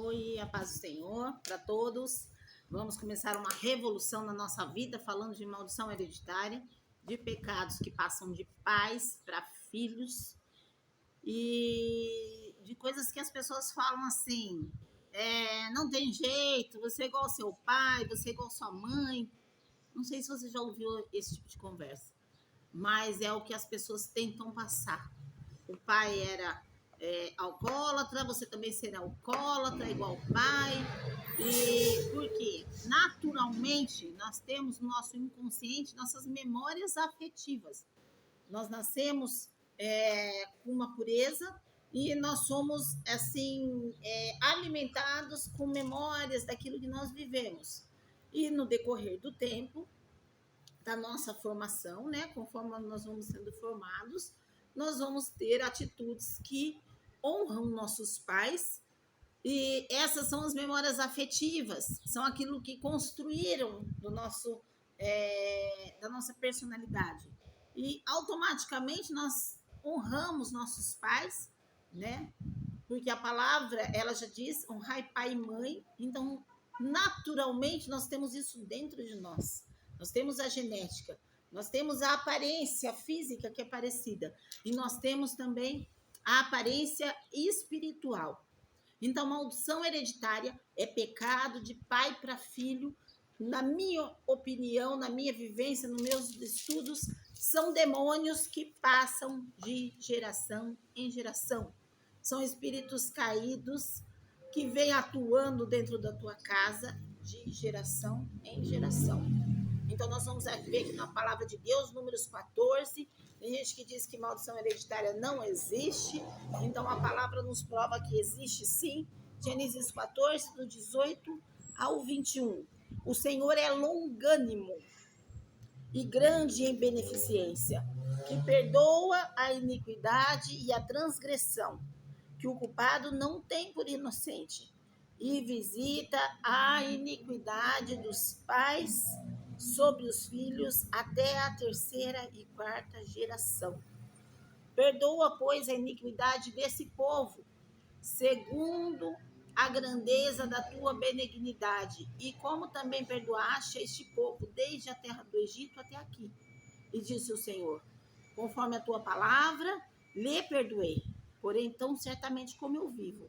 Oi, a paz do Senhor para todos. Vamos começar uma revolução na nossa vida, falando de maldição hereditária, de pecados que passam de pais para filhos e de coisas que as pessoas falam assim: não tem jeito, você é igual ao seu pai, você é igual à sua mãe. Não sei se você já ouviu esse tipo de conversa, mas é o que as pessoas tentam passar. O pai era alcoólatra, você também será alcoólatra, igual o pai. E por quê? Naturalmente, nós temos no nosso inconsciente nossas memórias afetivas. Nós nascemos com uma pureza e nós somos assim alimentados com memórias daquilo que nós vivemos. E no decorrer do tempo, da nossa formação, né? Conforme nós vamos sendo formados, nós vamos ter atitudes que honram nossos pais. E essas são as memórias afetivas, são aquilo que construíram da nossa personalidade. E automaticamente nós honramos nossos pais, né? Porque a palavra, ela já diz, honrai pai e mãe. Então, naturalmente, nós temos isso dentro de nós. Nós temos a genética, nós temos a aparência física que é parecida. E nós temos também a aparência espiritual. Então, maldição hereditária é pecado de pai para filho. Na minha opinião, na minha vivência, nos meus estudos, são demônios que passam de geração em geração. São espíritos caídos que vêm atuando dentro da tua casa de geração em geração. Então, nós vamos ver aqui na palavra de Deus, Números 14. Tem gente que diz que maldição hereditária não existe. Então, a palavra nos prova que existe sim. Gênesis 14, do 18 ao 21. O Senhor é longânimo e grande em beneficência, que perdoa a iniquidade e a transgressão, que o culpado não tem por inocente, e visita a iniquidade dos pais sobre os filhos até a terceira e quarta geração. Perdoa, pois, a iniquidade desse povo, segundo a grandeza da tua benignidade, e como também perdoaste a este povo desde a terra do Egito até aqui. E disse o Senhor: conforme a tua palavra, lhe perdoei. Porém, tão certamente como eu vivo,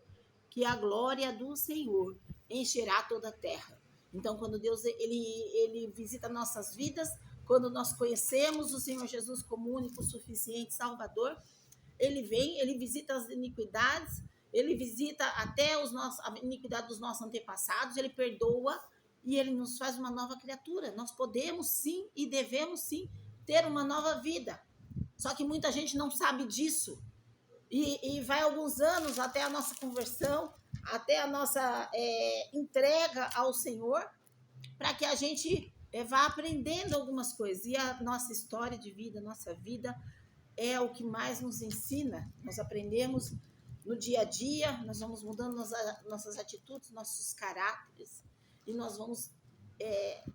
que a glória do Senhor encherá toda a terra. Então, quando Deus ele visita nossas vidas, quando nós conhecemos o Senhor Jesus como único, suficiente Salvador, ele vem, ele visita as iniquidades, ele visita até a iniquidade dos nossos antepassados, ele perdoa e ele nos faz uma nova criatura. Nós podemos sim e devemos sim ter uma nova vida. Só que muita gente não sabe disso. E vai alguns anos até a nossa conversão, até a nossa entrega ao Senhor, para que a gente vá aprendendo algumas coisas. E a nossa história de vida, nossa vida, é o que mais nos ensina. Nós aprendemos no dia a dia, nós vamos mudando nossas atitudes, nossos caráteres, e nós vamos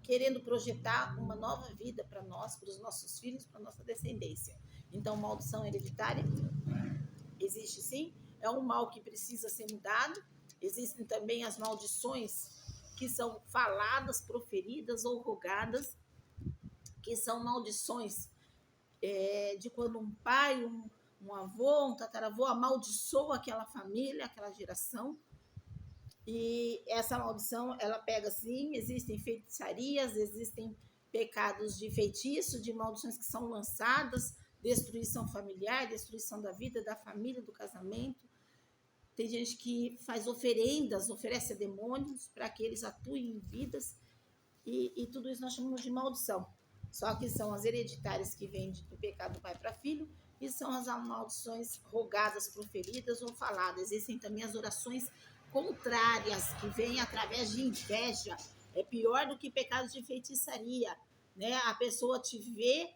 querendo projetar uma nova vida para nós, para os nossos filhos, para a nossa descendência. Então, maldição hereditária existe sim, é um mal que precisa ser mudado. Existem também as maldições que são faladas, proferidas ou rogadas, que são maldições de quando um pai, um avô, um tataravô amaldiçoa aquela família, aquela geração. E essa maldição, ela pega sim, existem feitiçarias, existem pecados de feitiço, de maldições que são lançadas, destruição familiar, destruição da vida, da família, do casamento. Tem gente que faz oferendas, oferece a demônios para que eles atuem em vidas, e tudo isso nós chamamos de maldição. Só que são as hereditárias que vêm do pecado do pai para filho, e são as maldições rogadas, proferidas ou faladas. Existem também as orações contrárias, que vêm através de inveja. É pior do que pecados de feitiçaria, né? A pessoa te vê,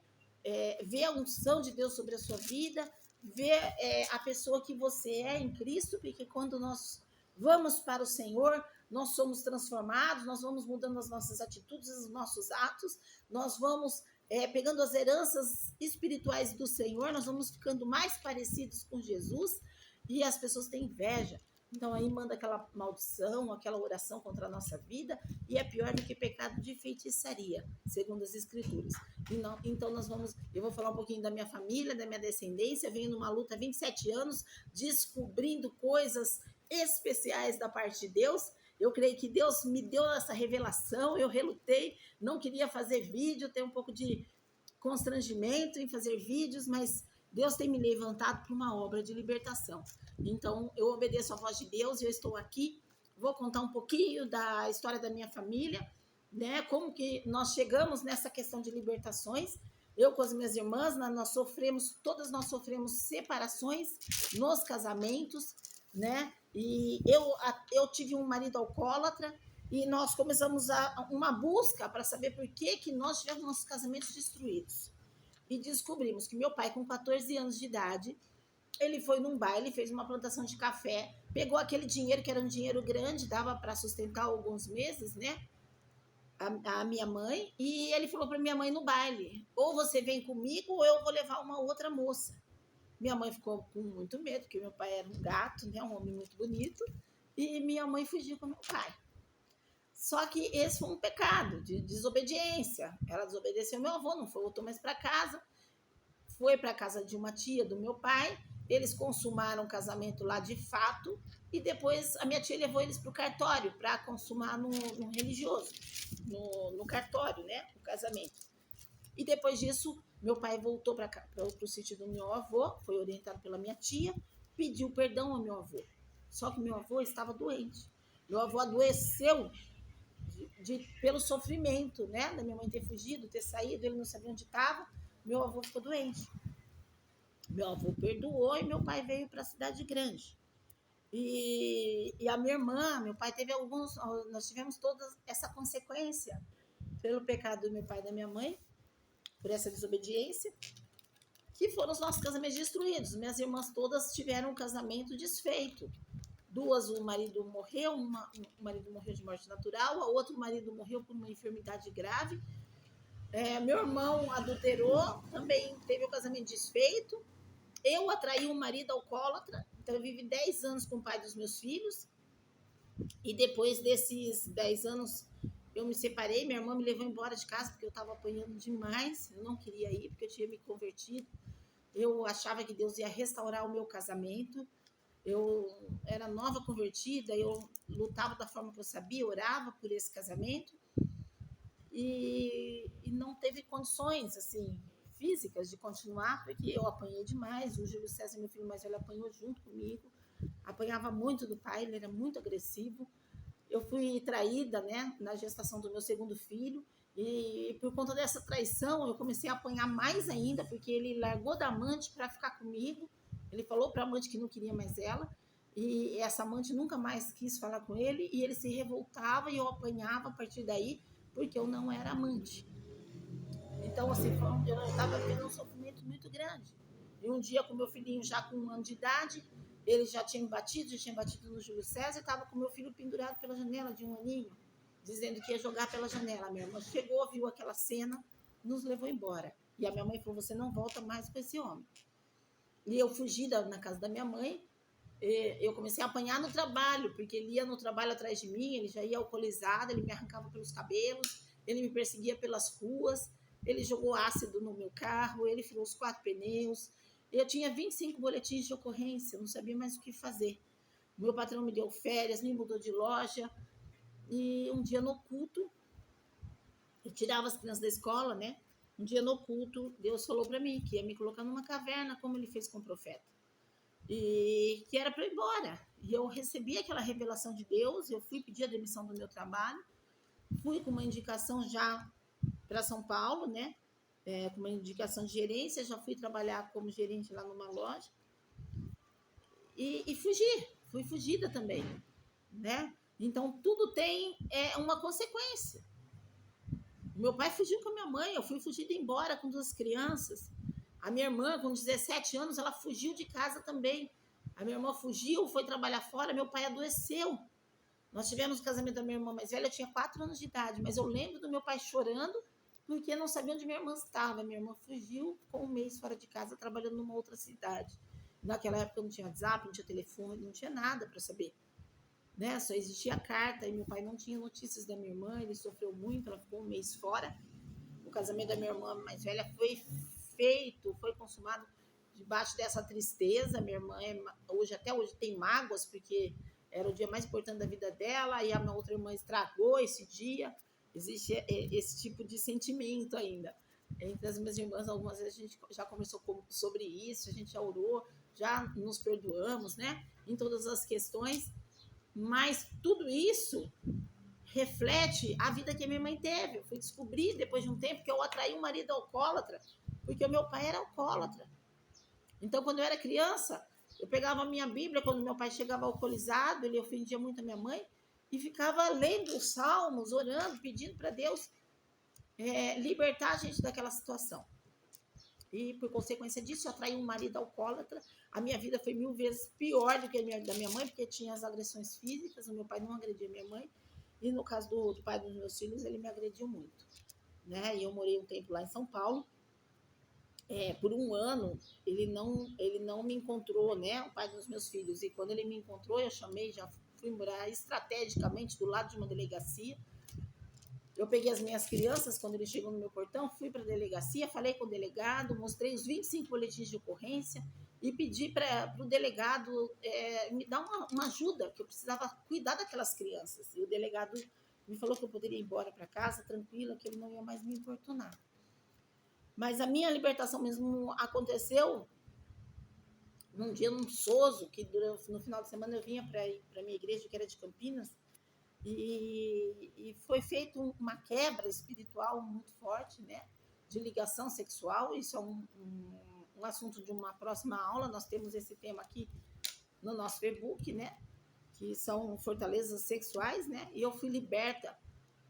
vê a unção de Deus sobre a sua vida, vê a pessoa que você é em Cristo, porque quando nós vamos para o Senhor, nós somos transformados, nós vamos mudando as nossas atitudes, os nossos atos, nós vamos pegando as heranças espirituais do Senhor, nós vamos ficando mais parecidos com Jesus, e as pessoas têm inveja. Então aí manda aquela maldição, aquela oração contra a nossa vida, e é pior do que pecado de feitiçaria, segundo as escrituras. Então eu vou falar um pouquinho da minha família, da minha descendência, venho numa luta há 27 anos, descobrindo coisas especiais da parte de Deus. Eu creio que Deus me deu essa revelação, eu relutei, não queria fazer vídeo, tenho um pouco de constrangimento em fazer vídeos, mas Deus tem me levantado para uma obra de libertação. Então, eu obedeço à voz de Deus, eu estou aqui, vou contar um pouquinho da história da minha família, né? Como que nós chegamos nessa questão de libertações. Eu com as minhas irmãs, todas nós sofremos separações nos casamentos, né? E eu tive um marido alcoólatra, e nós começamos uma busca para saber por que nós tivemos nossos casamentos destruídos. E descobrimos que meu pai, com 14 anos de idade, ele foi num baile, fez uma plantação de café, pegou aquele dinheiro, que era um dinheiro grande, dava para sustentar alguns meses, né? A minha mãe, e ele falou para minha mãe no baile: ou você vem comigo, ou eu vou levar uma outra moça. Minha mãe ficou com muito medo, porque meu pai era um gato, né? Um homem muito bonito, e minha mãe fugiu com meu pai. Só que esse foi um pecado de desobediência. Ela desobedeceu meu avô, não voltou mais para casa. Foi para a casa de uma tia do meu pai. Eles consumaram o casamento lá de fato. E depois a minha tia levou eles para o cartório para consumar no religioso, no cartório, né? O casamento. E depois disso, meu pai voltou para o sítio do meu avô, foi orientado pela minha tia, pediu perdão ao meu avô. Só que meu avô estava doente. Meu avô adoeceu pelo sofrimento, né? Da minha mãe ter fugido, ter saído, ele não sabia onde estava. Meu avô ficou doente. Meu avô perdoou e meu pai veio para a cidade grande. E a minha irmã, meu pai teve nós tivemos toda essa consequência pelo pecado do meu pai e da minha mãe, por essa desobediência, que foram os nossos casamentos destruídos. Minhas irmãs todas tiveram um casamento desfeito. Duas, o marido morreu, o marido morreu de morte natural, a outro marido morreu por uma enfermidade grave. Meu irmão adulterou, também teve o casamento desfeito. Eu atraí um marido alcoólatra, então eu vivi 10 anos com o pai dos meus filhos. E depois desses 10 anos eu me separei, minha irmã me levou embora de casa porque eu estava apanhando demais, eu não queria ir porque eu tinha me convertido. Eu achava que Deus ia restaurar o meu casamento. Eu era nova convertida, eu lutava da forma que eu sabia, orava por esse casamento e não teve condições assim físicas de continuar, porque eu apanhei demais. O Júlio César, meu filho mais velho, apanhou junto comigo, apanhava muito do pai, ele era muito agressivo. Eu fui traída, né, na gestação do meu segundo filho, e por conta dessa traição eu comecei a apanhar mais ainda, porque ele largou da amante para ficar comigo. Ele falou para a amante que não queria mais ela, e essa amante nunca mais quis falar com ele, e ele se revoltava e eu apanhava a partir daí, porque eu não era amante. Então, assim, eu estava vendo um sofrimento muito grande. E um dia, com meu filhinho já com 1 ano de idade, ele já tinha batido no Júlio César, e estava com meu filho pendurado pela janela de 1 aninho, dizendo que ia jogar pela janela. A minha irmã chegou, viu aquela cena, nos levou embora. E a minha mãe falou: você não volta mais com esse homem. E eu fugi na casa da minha mãe. Eu comecei a apanhar no trabalho, porque ele ia no trabalho atrás de mim, ele já ia alcoolizado, ele me arrancava pelos cabelos, ele me perseguia pelas ruas, ele jogou ácido no meu carro, ele furou os 4 pneus. Eu tinha 25 boletins de ocorrência, eu não sabia mais o que fazer. O meu patrão me deu férias, me mudou de loja. E um dia no culto, eu tirava as crianças da escola, né? Um dia no culto, Deus falou para mim que ia me colocar numa caverna, como ele fez com o profeta. E que era para ir embora. E eu recebi aquela revelação de Deus, eu fui pedir a demissão do meu trabalho, fui com uma indicação já para São Paulo, né? Com uma indicação de gerência, já fui trabalhar como gerente lá numa loja. E fui fugida também, né? Então, tudo tem uma consequência. Meu pai fugiu com a minha mãe, eu fui fugida embora com 2 crianças. A minha irmã, com 17 anos, ela fugiu de casa também. A minha irmã fugiu, foi trabalhar fora, meu pai adoeceu. Nós tivemos o casamento da minha irmã mais velha, eu tinha 4 anos de idade, mas eu lembro do meu pai chorando porque não sabia onde minha irmã estava. Minha irmã fugiu, ficou 1 mês fora de casa, trabalhando numa outra cidade. Naquela época não tinha WhatsApp, não tinha telefone, não tinha nada para saber, né? Só existia carta e meu pai não tinha notícias da minha irmã, ele sofreu muito, ela ficou um mês fora. O casamento da minha irmã mais velha foi consumado debaixo dessa tristeza. Minha irmã até hoje tem mágoas, porque era o dia mais importante da vida dela, e a minha outra irmã estragou esse dia. Existe esse tipo de sentimento ainda. Entre as minhas irmãs, algumas vezes a gente já conversou sobre isso, a gente já orou, já nos perdoamos, né? Em todas as questões, mas tudo isso reflete a vida que a minha mãe teve. Eu fui descobrir depois de um tempo que eu atraí um marido alcoólatra, porque o meu pai era alcoólatra. Então, quando eu era criança, eu pegava a minha Bíblia, quando meu pai chegava alcoolizado, ele ofendia muito a minha mãe, e ficava lendo os salmos, orando, pedindo para Deus libertar a gente daquela situação. E, por consequência disso, eu atraí um marido alcoólatra. A minha vida foi 1000 vezes pior do que a da minha mãe, porque tinha as agressões físicas. O meu pai não agredia minha mãe. E no caso do pai dos meus filhos, ele me agrediu muito, né? E eu morei um tempo lá em São Paulo. Por um ano, ele não me encontrou, né? O pai dos meus filhos. E quando ele me encontrou, eu chamei, já fui morar estrategicamente do lado de uma delegacia. Eu peguei as minhas crianças, quando ele chegou no meu portão, fui para a delegacia, falei com o delegado, mostrei os 25 boletins de ocorrência e pedi para o delegado me dar uma ajuda, que eu precisava cuidar daquelas crianças. E o delegado me falou que eu poderia ir embora para casa, tranquila, que ele não ia mais me importunar. Mas a minha libertação mesmo aconteceu num dia luxuoso, que no final de semana eu vinha para a minha igreja, que era de Campinas, e foi feita uma quebra espiritual muito forte, né? De ligação sexual. Isso é um assunto de uma próxima aula. Nós temos esse tema aqui no nosso Facebook, né? Que são fortalezas sexuais, né? E eu fui liberta.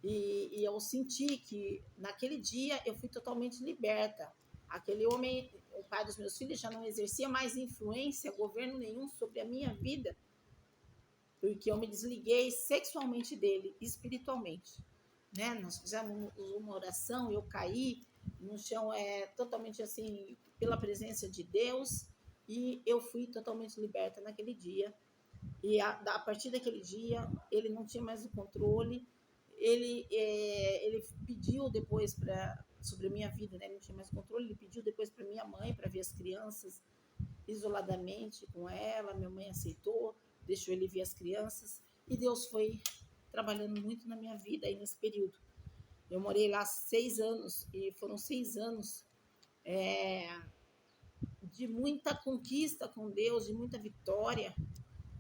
E eu senti que naquele dia eu fui totalmente liberta. Aquele homem, o pai dos meus filhos, já não exercia mais influência, governo nenhum sobre a minha vida, porque eu me desliguei sexualmente dele, espiritualmente, né? Nós fizemos uma oração, eu caí no chão totalmente assim, pela presença de Deus, e eu fui totalmente liberta naquele dia. E a partir daquele dia, ele não tinha mais o controle. Ele pediu depois sobre a minha vida, né? Ele não tinha mais controle. Ele pediu depois para minha mãe, para ver as crianças isoladamente com ela. Minha mãe aceitou, deixou ele ver as crianças, e Deus foi trabalhando muito na minha vida aí nesse período. Eu morei lá 6 anos, e foram 6 anos de muita conquista com Deus, de muita vitória,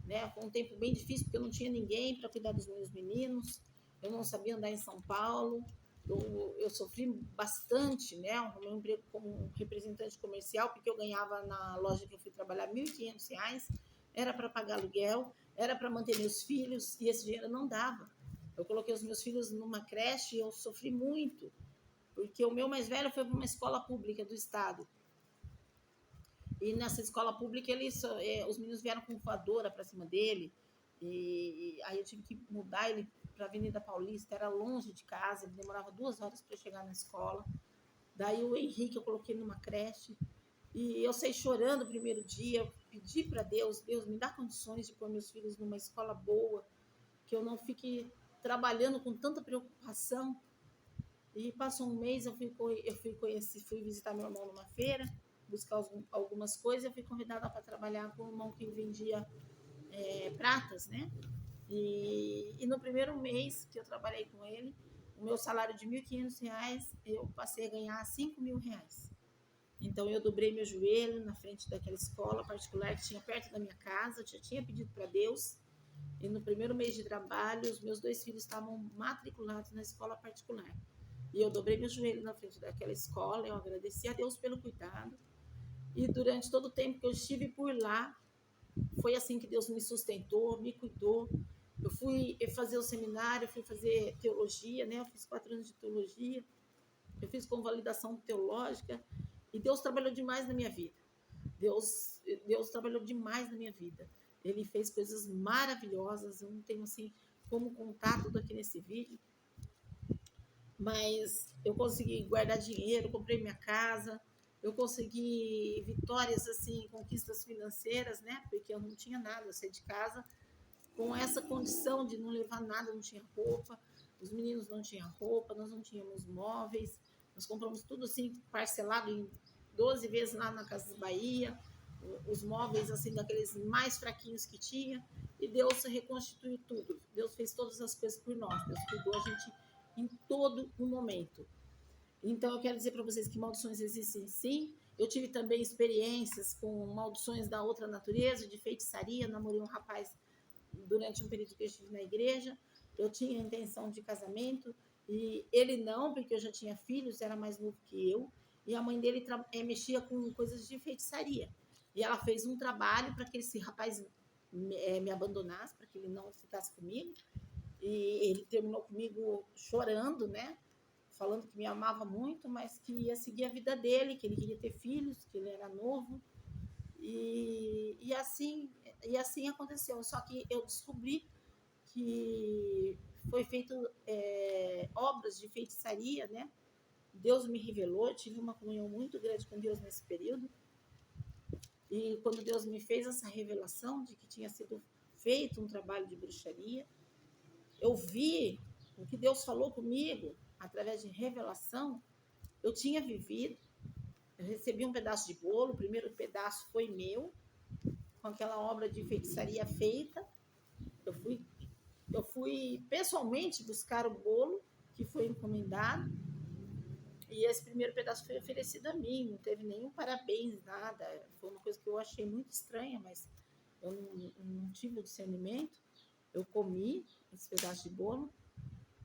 né? Foi um tempo bem difícil, porque eu não tinha ninguém para cuidar dos meus meninos, eu não sabia andar em São Paulo, eu sofri bastante, né? O meu emprego como representante comercial, porque eu ganhava na loja que eu fui trabalhar R$1.500, era para pagar aluguel, era para manter meus filhos, e esse dinheiro não dava. Eu coloquei os meus filhos numa creche e eu sofri muito, porque o meu mais velho foi para uma escola pública do estado. E nessa escola pública, os meninos vieram com voadora para cima dele, e aí eu tive que mudar ele para a Avenida Paulista, era longe de casa, ele demorava 2 horas para chegar na escola. Daí o Henrique eu coloquei numa creche, e eu saí chorando o primeiro dia, eu pedi para Deus, me dá condições de pôr meus filhos numa escola boa, que eu não fique trabalhando com tanta preocupação. E passou um mês, eu fui visitar meu irmão numa feira, buscar algumas coisas. Eu fui convidada para trabalhar com um irmão que vendia pratas, né? E no primeiro mês que eu trabalhei com ele, o meu salário de R$1.500, eu passei a ganhar R$5.000. Então eu dobrei meu joelho na frente daquela escola particular que tinha perto da minha casa. Eu já tinha pedido para Deus, e no primeiro mês de trabalho os meus 2 filhos estavam matriculados na escola particular, e eu dobrei meu joelho na frente daquela escola. Eu agradeci a Deus pelo cuidado, e durante todo o tempo que eu estive por lá, foi assim que Deus me sustentou, me cuidou. Eu fui fazer o seminário, eu fui fazer teologia, né? Eu fiz 4 anos de teologia, eu fiz convalidação teológica, e Deus trabalhou demais na minha vida. Deus trabalhou demais na minha vida. Ele fez coisas maravilhosas. Eu não tenho assim como contar tudo aqui nesse vídeo, mas eu consegui guardar dinheiro, comprei minha casa, eu consegui vitórias, assim, conquistas financeiras, né? Porque eu não tinha nada, eu saí de casa com essa condição de não levar nada, não tinha roupa, os meninos não tinham roupa, nós não tínhamos móveis, nós compramos tudo assim, parcelado em 12 vezes lá na Casa Bahia, os móveis assim, daqueles mais fraquinhos que tinha, e Deus reconstituiu tudo, Deus fez todas as coisas por nós, Deus cuidou a gente em todo o momento. Então, eu quero dizer para vocês que maldições existem sim. Eu tive também experiências com maldições da outra natureza, de feitiçaria. Namorei um rapaz durante um período que eu estive na igreja. Eu tinha intenção de casamento e ele não, porque eu já tinha filhos, era mais novo que eu. E a mãe dele mexia com coisas de feitiçaria. E ela fez um trabalho para que esse rapaz me abandonasse, para que ele não ficasse comigo. E ele terminou comigo chorando, né? Falando que me amava muito, mas que ia seguir a vida dele, que ele queria ter filhos, que ele era novo. E assim aconteceu. Só que eu descobri que foi feito obras de feitiçaria, né? Deus me revelou, tive uma comunhão muito grande com Deus nesse período. E quando Deus me fez essa revelação de que tinha sido feito um trabalho de bruxaria, eu vi o que Deus falou comigo através de revelação. Eu tinha vivido, eu recebi um pedaço de bolo, o primeiro pedaço foi meu, com aquela obra de feitiçaria feita. Eu fui pessoalmente buscar o bolo que foi encomendado, e esse primeiro pedaço foi oferecido a mim, não teve nenhum parabéns, nada. Foi uma coisa que eu achei muito estranha, mas eu não tive o discernimento. Eu comi esse pedaço de bolo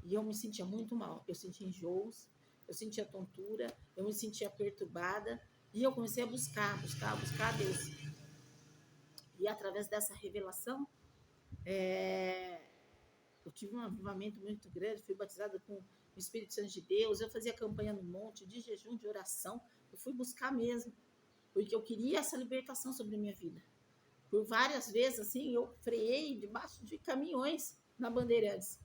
e eu me sentia muito mal. Eu sentia enjoos, eu sentia tontura, eu me sentia perturbada, e eu comecei a buscar Deus. E através dessa revelação, eu tive um avivamento muito grande, fui batizada com o Espírito Santo de Deus, eu fazia campanha no monte, de jejum, de oração, eu fui buscar mesmo, porque eu queria essa libertação sobre a minha vida. Por várias vezes, assim, eu freiei debaixo de caminhões na Bandeirantes,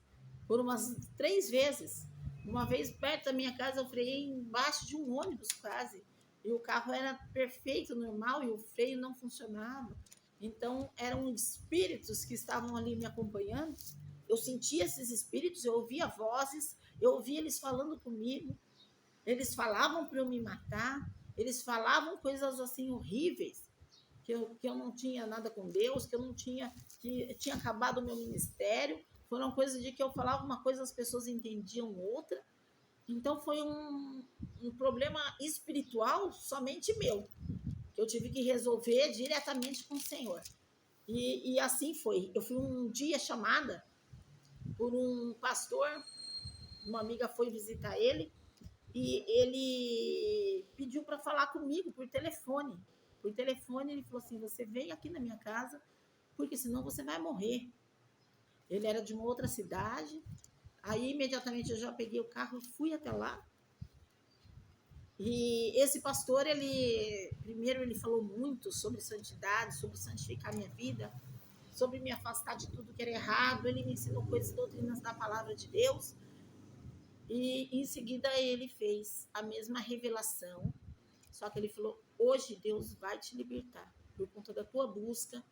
por umas 3 vezes. Uma vez, perto da minha casa, eu freiei embaixo de um ônibus quase, e o carro era perfeito, normal, e o freio não funcionava. Então, eram espíritos que estavam ali me acompanhando. Eu sentia esses espíritos, eu ouvia vozes, eu ouvia eles falando comigo, eles falavam para eu me matar, eles falavam coisas assim horríveis, que eu não tinha nada com Deus, que tinha acabado o meu ministério. Foram coisas de que eu falava uma coisa, as pessoas entendiam outra. Então foi um problema espiritual somente meu, que eu tive que resolver diretamente com o Senhor. E assim foi. Eu fui um dia chamada por um pastor, uma amiga foi visitar ele, e ele pediu para falar comigo por telefone. Por telefone, ele falou assim: você vem aqui na minha casa, porque senão você vai morrer. Ele era de uma outra cidade. Aí, imediatamente, eu já peguei o carro e fui até lá. E esse pastor, primeiro ele falou muito sobre santidade, sobre santificar minha vida, sobre me afastar de tudo que era errado. Ele me ensinou coisas, doutrinas da palavra de Deus. E em seguida ele fez a mesma revelação, só que ele falou: hoje Deus vai te libertar por conta da tua busca.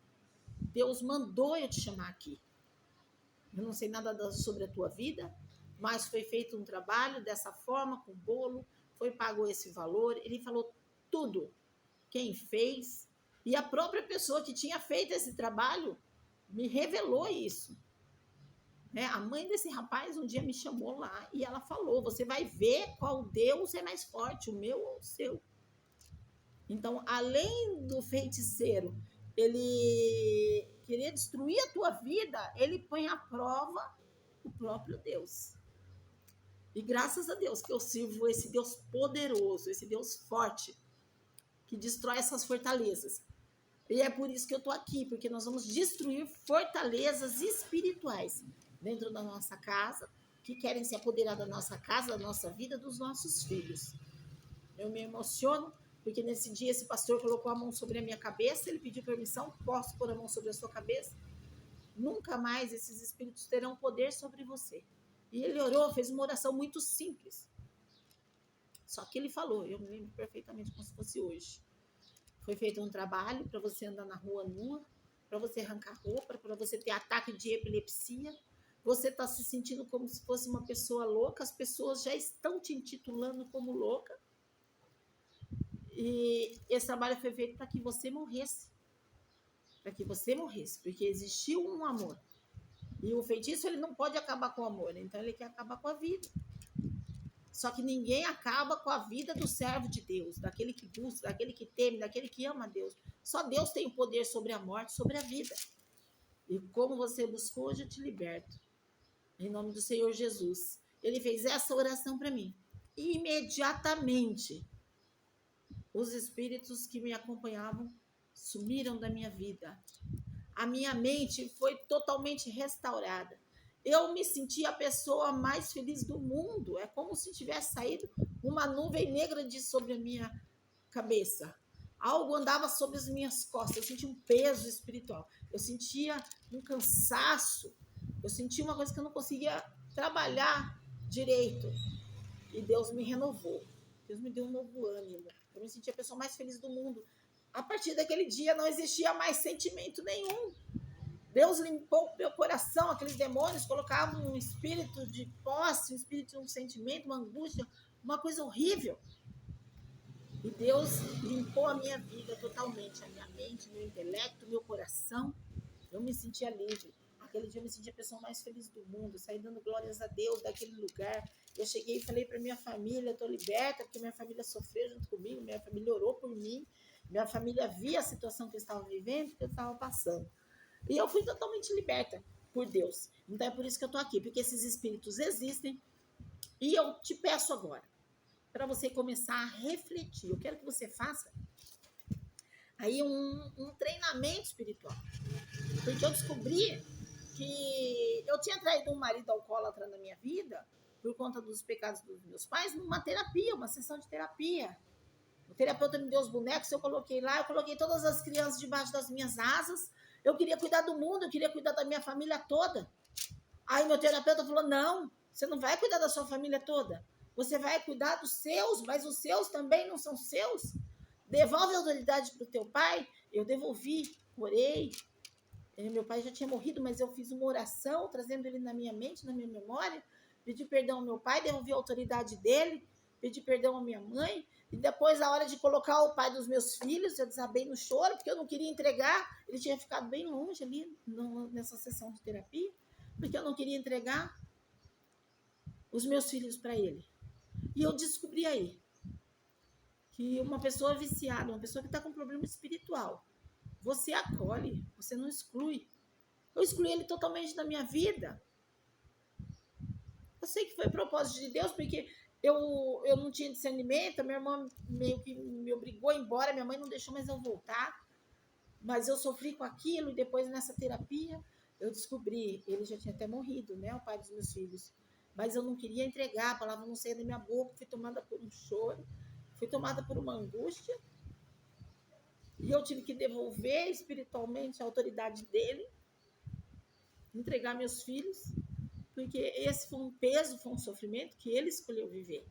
Deus mandou eu te chamar aqui. Eu não sei nada sobre a tua vida, mas foi feito um trabalho dessa forma, com bolo, foi pago esse valor. Ele falou tudo, quem fez, e a própria pessoa que tinha feito esse trabalho me revelou isso. A mãe desse rapaz um dia me chamou lá e ela falou: você vai ver qual Deus é mais forte, o meu ou o seu. Então, além do feiticeiro ele querer destruir a tua vida, ele põe à prova o próprio Deus. E graças a Deus que eu sirvo esse Deus poderoso, esse Deus forte, que destrói essas fortalezas. E é por isso que eu estou aqui, porque nós vamos destruir fortalezas espirituais dentro da nossa casa, que querem se apoderar da nossa casa, da nossa vida, dos nossos filhos. Eu me emociono, porque nesse dia esse pastor colocou a mão sobre a minha cabeça, ele pediu permissão: posso pôr a mão sobre a sua cabeça? Nunca mais esses espíritos terão poder sobre você. E ele orou, fez uma oração muito simples. Só que ele falou, eu me lembro perfeitamente como se fosse hoje. Foi feito um trabalho para você andar na rua nua, para você arrancar roupa, para você ter ataque de epilepsia. Você está se sentindo como se fosse uma pessoa louca, as pessoas já estão te intitulando como louca. E esse trabalho foi feito para que você morresse. Para que você morresse, porque existiu um amor. E o feitiço, ele não pode acabar com o amor, então ele quer acabar com a vida. Só que ninguém acaba com a vida do servo de Deus, daquele que busca, daquele que teme, daquele que ama a Deus. Só Deus tem o poder sobre a morte, sobre a vida. E como você buscou, hoje eu te liberto. Em nome do Senhor Jesus. Ele fez essa oração para mim. E imediatamente, os espíritos que me acompanhavam sumiram da minha vida. A minha mente foi totalmente restaurada. Eu me senti a pessoa mais feliz do mundo. É como se tivesse saído uma nuvem negra de sobre a minha cabeça. Algo andava sobre as minhas costas. Eu sentia um peso espiritual. Eu sentia um cansaço. Eu sentia uma coisa que eu não conseguia trabalhar direito. E Deus me renovou. Deus me deu um novo ânimo. Eu me senti a pessoa mais feliz do mundo. A partir daquele dia não existia mais sentimento nenhum. Deus limpou o meu coração, aqueles demônios colocavam um espírito de posse, um espírito de um sentimento, uma angústia, uma coisa horrível. E Deus limpou a minha vida totalmente, a minha mente, meu intelecto, meu coração. Eu me sentia livre. Aquele dia eu me senti a pessoa mais feliz do mundo, saí dando glórias a Deus daquele lugar. Eu cheguei e falei para minha família, eu estou liberta, porque minha família sofreu junto comigo, minha família orou por mim, minha família via a situação que eu estava vivendo, que eu estava passando. E eu fui totalmente liberta por Deus. Então é por isso que eu estou aqui, porque esses espíritos existem. E eu te peço agora, para você começar a refletir. Eu quero que você faça aí um treinamento espiritual. Porque eu descobri que eu tinha traído um marido alcoólatra na minha vida, por conta dos pecados dos meus pais, numa terapia, uma sessão de terapia. O terapeuta me deu os bonecos, eu coloquei lá, eu coloquei todas as crianças debaixo das minhas asas. Eu queria cuidar do mundo, eu queria cuidar da minha família toda. Aí meu terapeuta falou, não, você não vai cuidar da sua família toda. Você vai cuidar dos seus, mas os seus também não são seus. Devolve a autoridade para o teu pai. Eu devolvi, orei. Meu pai já tinha morrido, mas eu fiz uma oração, trazendo ele na minha mente, na minha memória. Pedi perdão ao meu pai, devolvi a autoridade dele. Pedi perdão à minha mãe. E depois, na hora de colocar o pai dos meus filhos, eu desabei no choro, porque eu não queria entregar. Ele tinha ficado bem longe ali nessa sessão de terapia, porque eu não queria entregar os meus filhos para ele. E eu descobri aí que uma pessoa viciada, uma pessoa que está com problema espiritual, você acolhe, você não exclui. Eu excluí ele totalmente da minha vida. Eu sei que foi propósito de Deus, porque eu não tinha discernimento, a minha irmã meio que me obrigou a ir embora, minha mãe não deixou mais eu voltar, mas eu sofri com aquilo, e depois nessa terapia eu descobri, ele já tinha até morrido, né, o pai dos meus filhos, mas eu não queria entregar, a palavra não saía da minha boca, fui tomada por um choro, fui tomada por uma angústia, e eu tive que devolver espiritualmente a autoridade dele, entregar meus filhos, porque esse foi um peso, foi um sofrimento que ele escolheu viver.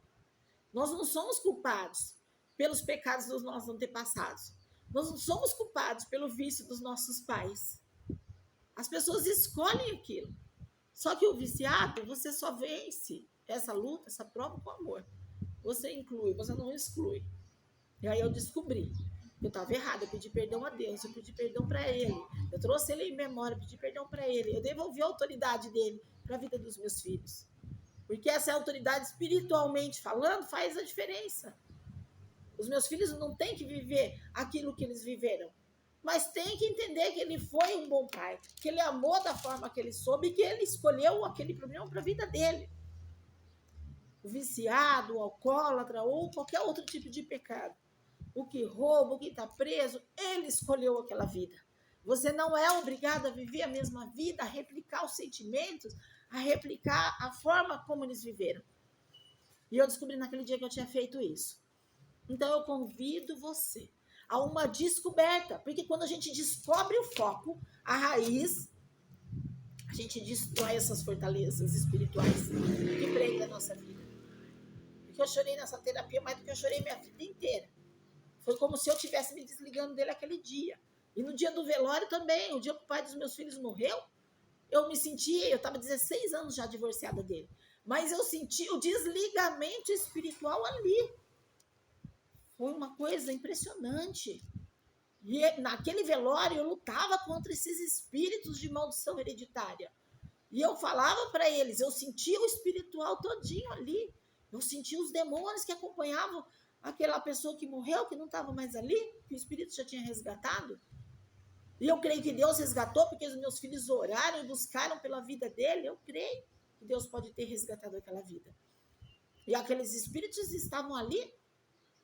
Nós não somos culpados pelos pecados dos nossos antepassados. Nós não somos culpados pelo vício dos nossos pais. As pessoas escolhem aquilo. Só que o viciado, você só vence essa luta, essa prova com amor. Você inclui, você não exclui. E aí eu descobri que eu estava errada, eu pedi perdão a Deus, eu pedi perdão para ele, eu trouxe ele em memória, eu pedi perdão para ele, eu devolvi a autoridade dele para a vida dos meus filhos. Porque essa autoridade, espiritualmente falando, faz a diferença. Os meus filhos não têm que viver aquilo que eles viveram, mas têm que entender que ele foi um bom pai, que ele amou da forma que ele soube e que ele escolheu aquele problema para a vida dele. O viciado, o alcoólatra ou qualquer outro tipo de pecado, o que rouba, o que está preso, ele escolheu aquela vida. Você não é obrigado a viver a mesma vida, a replicar os sentimentos, a replicar a forma como eles viveram. E eu descobri naquele dia que eu tinha feito isso. Então eu convido você a uma descoberta, porque quando a gente descobre o foco, a raiz, a gente destrói essas fortalezas espirituais que prendem a nossa vida. que eu chorei nessa terapia mais do que eu chorei minha vida inteira. Foi como se eu estivesse me desligando dele aquele dia. E no dia do velório também, o dia que o pai dos meus filhos morreu, eu me senti, eu estava 16 anos já divorciada dele, mas eu senti o desligamento espiritual ali. Foi uma coisa impressionante. E naquele velório eu lutava contra esses espíritos de maldição hereditária. E eu falava para eles, eu sentia o espiritual todinho ali. Eu sentia os demônios que acompanhavam aquela pessoa que morreu, que não estava mais ali, que o espírito já tinha resgatado. E eu creio que Deus resgatou, porque os meus filhos oraram e buscaram pela vida dele. Eu creio que Deus pode ter resgatado aquela vida. E aqueles espíritos estavam ali,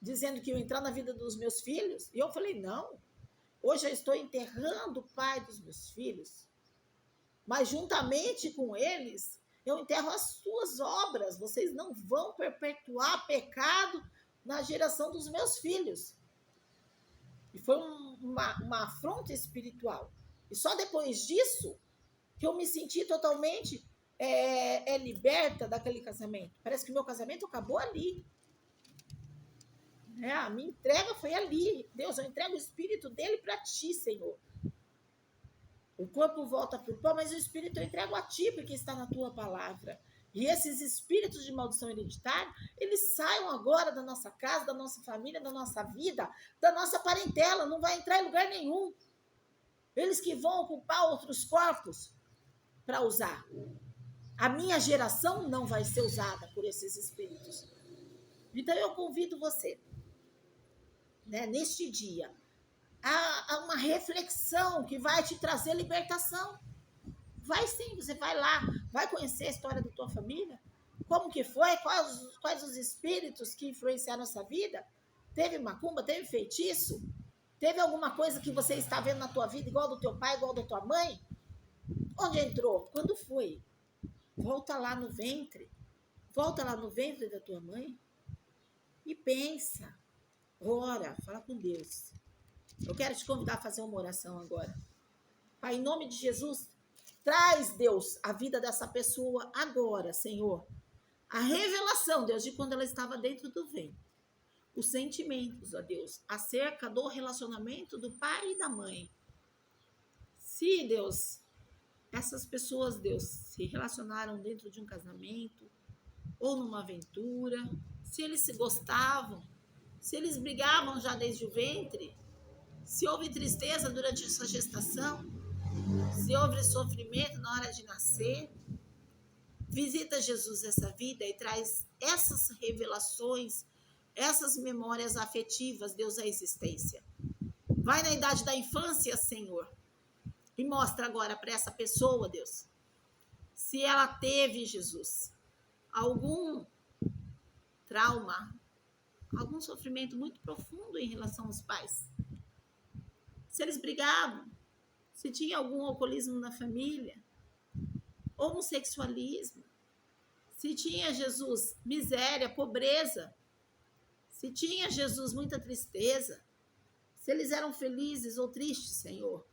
dizendo que iam entrar na vida dos meus filhos. E eu falei, não, hoje eu estou enterrando o pai dos meus filhos. Mas juntamente com eles, eu enterro as suas obras. Vocês não vão perpetuar pecado na geração dos meus filhos. E foi uma afronta espiritual. E só depois disso que eu me senti totalmente liberta daquele casamento. Parece que o meu casamento acabou ali. A minha entrega foi ali. Deus, eu entrego o espírito dele para ti, Senhor. O corpo volta para o pó, mas o espírito eu entrego a ti, porque está na tua palavra. E esses espíritos de maldição hereditária, eles saiam agora da nossa casa, da nossa família, da nossa vida, da nossa parentela, não vai entrar em lugar nenhum. Eles que vão ocupar outros corpos para usar. A minha geração não vai ser usada por esses espíritos. Então eu convido você, neste dia, a uma reflexão que vai te trazer libertação. Vai sim, você vai lá, vai conhecer a história da tua família, como que foi, quais os espíritos que influenciaram a sua vida. Teve macumba, teve feitiço, teve alguma coisa que você está vendo na tua vida, igual do teu pai, igual da tua mãe? Onde entrou? Quando foi? Volta lá no ventre da tua mãe e pensa, ora, fala com Deus. Eu quero te convidar a fazer uma oração agora. Pai, em nome de Jesus, traz, Deus, a vida dessa pessoa agora, Senhor. A revelação, Deus, de quando ela estava dentro do ventre. Os sentimentos, ó Deus, acerca do relacionamento do pai e da mãe. Se, Deus, essas pessoas, Deus, se relacionaram dentro de um casamento ou numa aventura, se eles se gostavam, se eles brigavam já desde o ventre, se houve tristeza durante essa gestação, se houve sofrimento na hora de nascer, visita, Jesus, essa vida e traz essas revelações, essas memórias afetivas, Deus, à existência. Vai na idade da infância, Senhor, e mostra agora para essa pessoa, Deus, se ela teve, Jesus, algum trauma, algum sofrimento muito profundo em relação aos pais. Se eles brigavam, se tinha algum alcoolismo na família, homossexualismo, se tinha, Jesus, miséria, pobreza, se tinha, Jesus, muita tristeza, se eles eram felizes ou tristes, Senhor.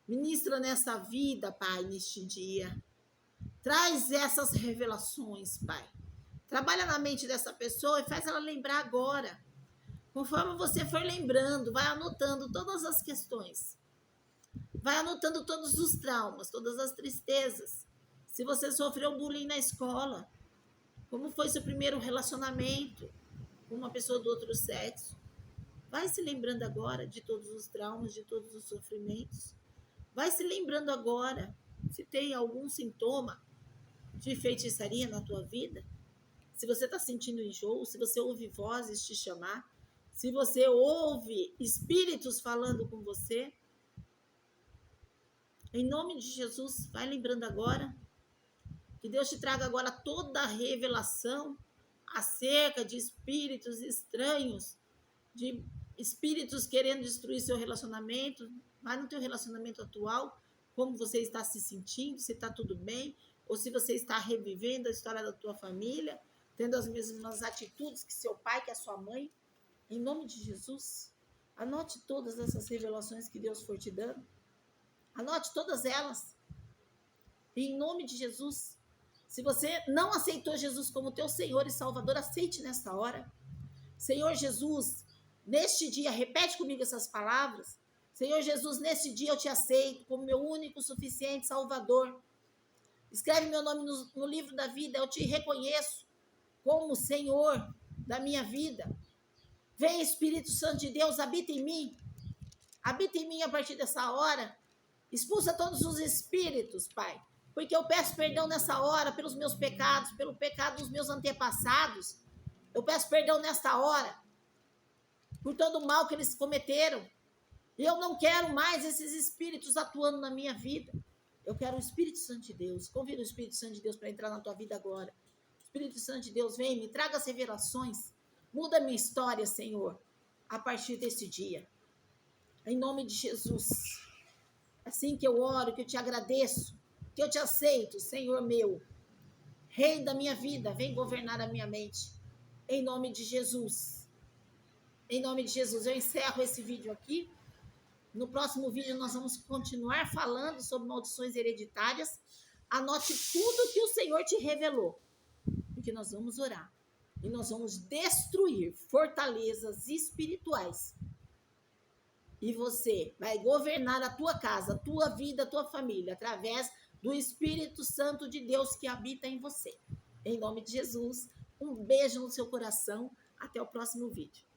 Ministra nessa vida, Pai, neste dia. Traz essas revelações, Pai. Trabalha na mente dessa pessoa e faz ela lembrar agora. Conforme você for lembrando, vai anotando todas as questões. Vai anotando todos os traumas, todas as tristezas. Se você sofreu bullying na escola, como foi seu primeiro relacionamento com uma pessoa do outro sexo, vai se lembrando agora de todos os traumas, de todos os sofrimentos. Vai se lembrando agora se tem algum sintoma de feitiçaria na tua vida. Se você está sentindo enjoo, se você ouve vozes te chamar, se você ouve espíritos falando com você, em nome de Jesus, vai lembrando agora. Que Deus te traga agora toda a revelação acerca de espíritos estranhos, de espíritos querendo destruir seu relacionamento. Vai no teu relacionamento atual, como você está se sentindo, se está tudo bem, ou se você está revivendo a história da tua família, tendo as mesmas atitudes que seu pai, que a sua mãe. Em nome de Jesus, anote todas essas revelações que Deus for te dando. Anote todas elas. E em nome de Jesus, Se você não aceitou Jesus como teu Senhor e Salvador, aceite nesta hora. Senhor Jesus, neste dia, repete comigo essas palavras. Senhor Jesus, neste dia eu te aceito como meu único, suficiente Salvador. Escreve meu nome no livro da vida, eu te reconheço como Senhor da minha vida. Vem, Espírito Santo de Deus, habita em mim. Habita em mim a partir dessa hora. Expulsa todos os espíritos, Pai. Porque eu peço perdão nessa hora pelos meus pecados, pelo pecado dos meus antepassados. Eu peço perdão nesta hora por todo o mal que eles cometeram. E eu não quero mais esses espíritos atuando na minha vida. Eu quero o Espírito Santo de Deus. Convido o Espírito Santo de Deus para entrar na tua vida agora. Espírito Santo de Deus, vem, me traga as revelações. Muda a minha história, Senhor, a partir desse dia. Em nome de Jesus. Assim que eu oro, que eu te agradeço, que eu te aceito, Senhor meu. Rei da minha vida, vem governar a minha mente. Em nome de Jesus. Em nome de Jesus, eu encerro esse vídeo aqui. No próximo vídeo nós vamos continuar falando sobre maldições hereditárias. Anote tudo que o Senhor te revelou. Porque nós vamos orar. E nós vamos destruir fortalezas espirituais. E você vai governar a tua casa, a tua vida, a tua família, através do Espírito Santo de Deus que habita em você. Em nome de Jesus, um beijo no seu coração. Até o próximo vídeo.